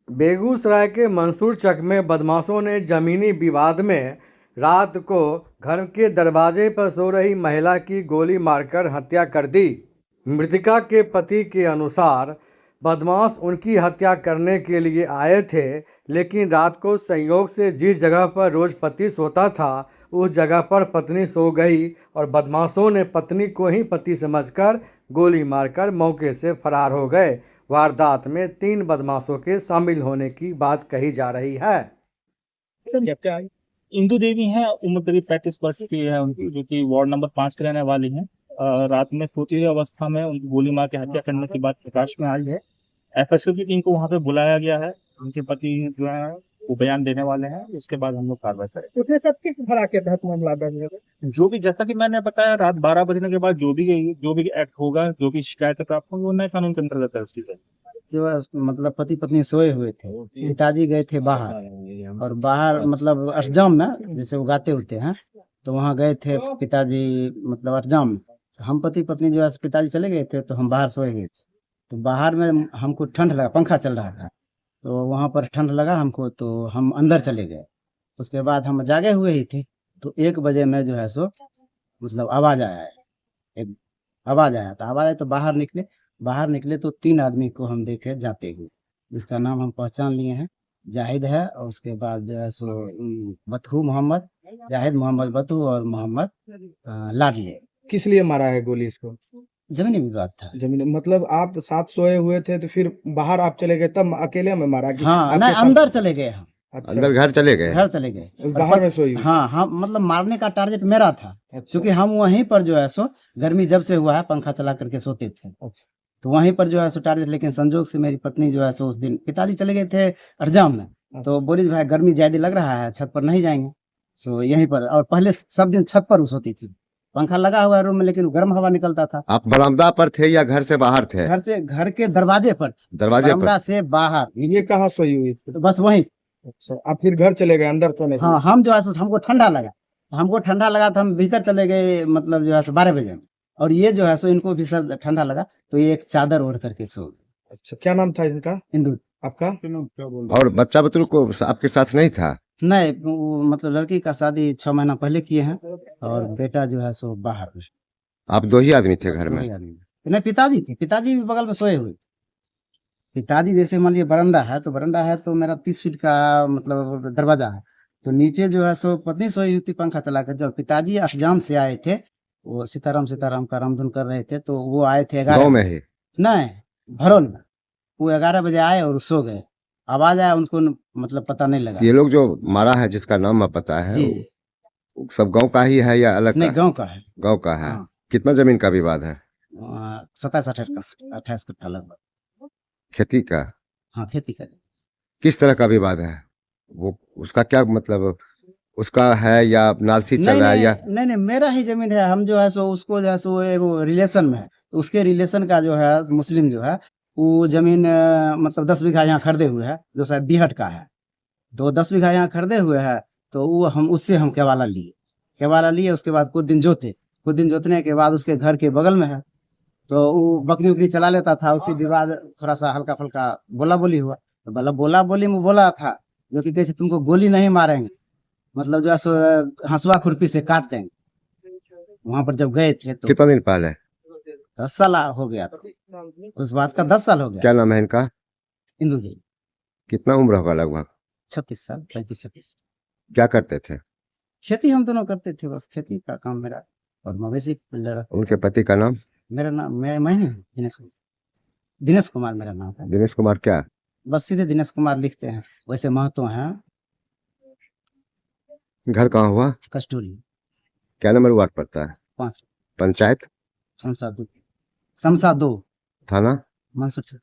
बेगूसराय के मंसूर चक में बदमाशों ने जमीनी विवाद में रात को घर के दरवाजे पर सो रही महिला की गोली मारकर हत्या कर दी। मृतका के पति के अनुसार बदमाश उनकी हत्या करने के लिए आए थे, लेकिन रात को संयोग से जिस जगह पर रोज पति सोता था उस जगह पर पत्नी सो गई और बदमाशों ने पत्नी को ही पति समझकर गोली मारकर मौके से फरार हो गए। वारदात में 3 बदमाशों के शामिल होने की बात कही जा रही है। सर क्या इंदु देवी हैं, उम्र करीब 35 वर्ष की है उनकी, जो कि वार्ड नंबर 5 के रहने वाली हैं। रात में सोती हुई अवस्था में उनकी गोली मार के हत्या करने की बात प्रकाश में आई है। एफएसएल की टीम को वहां पे बुलाया गया है। उनके पति जो है वो बयान देने वाले हैं, उसके बाद हम लोग कार्रवाई करेंगे। उसमें सब किस धारा के तहत मामला दर्ज है? जो भी, जैसा कि मैंने बताया, रात 12 बजने के बाद जो भी एक्ट होगा, जो भी शिकायत प्राप्त होंगी, वो नए कानून के अंतर्गत है उसकी। जो मतलब पति पत्नी सोए हुए थे, पिताजी गए थे बाहर, और बाहर मतलब अष्टजाम में जैसे उगाते होते हैं, तो वहाँ गए थे पिताजी, मतलब अष्टजाम में। हम पति पत्नी जो है पिताजी चले गए थे, तो हम बाहर सोए हुए थे। तो बाहर में हमको ठंड लगा, पंखा चल रहा था, तो वहाँ पर ठंड लगा हमको, तो हम अंदर चले गए। उसके बाद हम जागे हुए ही थे, तो 1 बजे में जो है सो मतलब आवाज आया है, एक आवाज आया, तो आवाज आया तो बाहर निकले तो 3 आदमी को हम देखे जाते हुए, जिसका नाम हम पहचान लिए हैं, जाहिद है, और उसके बाद जो है सो बतहू मोहम्मद, जाहिद मोहम्मद बतहू और मोहम्मद लाडली। किस लिए मारा है गोली इसको? जमीनी विवाद था। जमीन मतलब आप साथ सोए हुए थे, तो फिर बाहर आप चले गए, तब अकेले में मारा? हाँ, नहीं, अंदर चले गए हम। अच्छा, अंदर घर चले गए। बाहर में सोई? हाँ हाँ, मतलब मारने का टारगेट मेरा था। अच्छा। क्योंकि हम वहीं पर जो है सो गर्मी जब से हुआ है पंखा चला करके सोते थे। अच्छा। तो वहीं पर जो है सो टारगेट, लेकिन संजोग से मेरी पत्नी जो है सो उस दिन, पिताजी चले गए थे अड़जाम में, तो बोली भाई गर्मी ज्यादा लग रहा है, छत पर नहीं जाएंगे, सो यहीं पर। और पहले सब दिन छत पर सोती थी, पंखा लगा हुआ है रूम में, लेकिन गर्म हवा निकलता था। आप बरामदा पर थे या घर से बाहर थे? घर के दरवाजे पर, बरामदा से बाहर। ये कहाँ सोई हुई थी? तो बस वहीं। अच्छा, आप फिर घर चले गए अंदर सोने? हाँ, हम जो है हमको ठंडा लगा, तो हम भीतर चले गए, मतलब जो है 12 बजे में। और ये जो है सो इनको भी सर ठंडा लगा, तो ये एक चादर ओढ़ करके सो गए। अच्छा, क्या नाम था इनका? इंदु। आपका? और बच्चा बतरू को आपके साथ नहीं था? नहीं, मतलब लड़की का शादी 6 महीना पहले किए हैं, और बेटा जो है सो बाहर में। आप 2 ही आदमी थे घर में? नहीं, पिताजी थे, पिताजी भी बगल में सोए हुए थे। पिताजी जैसे मान लीजिए बरंडा है तो मेरा 30 फीट का मतलब दरवाजा है, तो नीचे जो है सो पत्नी सोई हुई थी पंखा चलाकर। जब पिताजी अष्टजाम से आए थे, वो सीताराम का रामधुन कर रहे थे, तो वो आए थे 11 गाँव में ही? नहीं, भरोल में। वो 11 बजे आए और सो गए। आवाज आया, उनको मतलब पता नहीं लगा। ये लोग जो मारा है, जिसका नाम आप पता है, जी, वो सब गांव का ही है या अलग? नहीं, गांव का है। गांव का है। हाँ। कितना जमीन का विवाद है? 27-28 कट्ठा लगभग। खेती का? हाँ, खेती का। किस तरह का विवाद है वो? उसका क्या मतलब, उसका है या नालसी चल रहा है या? नहीं, मेरा ही जमीन है। हम जो है सो उसको जो है सो एगो रिलेशन में है, तो उसके रिलेशन का जो है मुस्लिम जो है वो जमीन मतलब 10 बीघा यहाँ खरीदे हुए है, जो शायद बिहट का है। तो 10 बीघा यहाँ खरीदे हुए है, तो वो हम केवाला लिए। उसके बाद कुछ दिन जोतने के बाद उसके घर के बगल में है, तो वो बकरी उकरी चला लेता था। उसी विवाद थोड़ा सा हल्का फुल्का बोला बोली हुआ, तो बोला बोली में बोला था, जो कि कैसे तुमको गोली नहीं मारेंगे, मतलब जो है सो हंसुआ खुरपी से काट देंगे। वहां पर जब गए थे तो कितना दिन पहले? 10 साल हो गया था। उस बात का 10 साल हो गया। क्या नाम है इनका? इंदु देवी। कितना उम्र होगा लगभग? 36 साल, 35-36। क्या करते थे? खेती हम दोनों करते थे, बस खेती का काम मेरा, और मवेशी पालना। उनके पति का नाम? मेरा नाम मैं ही हूँ, दिनेश कुमार मेरा नाम है। दिनेश कुमार क्या? बस सीधे दिनेश कुमार लिखते हैं, वैसे महतो हैं। घर कहाँ हुआ? कस्तूरी। क्या नंबर वार्ड पड़ता है? 5। पंचायत? शमशा 2। थाना? मंसूर।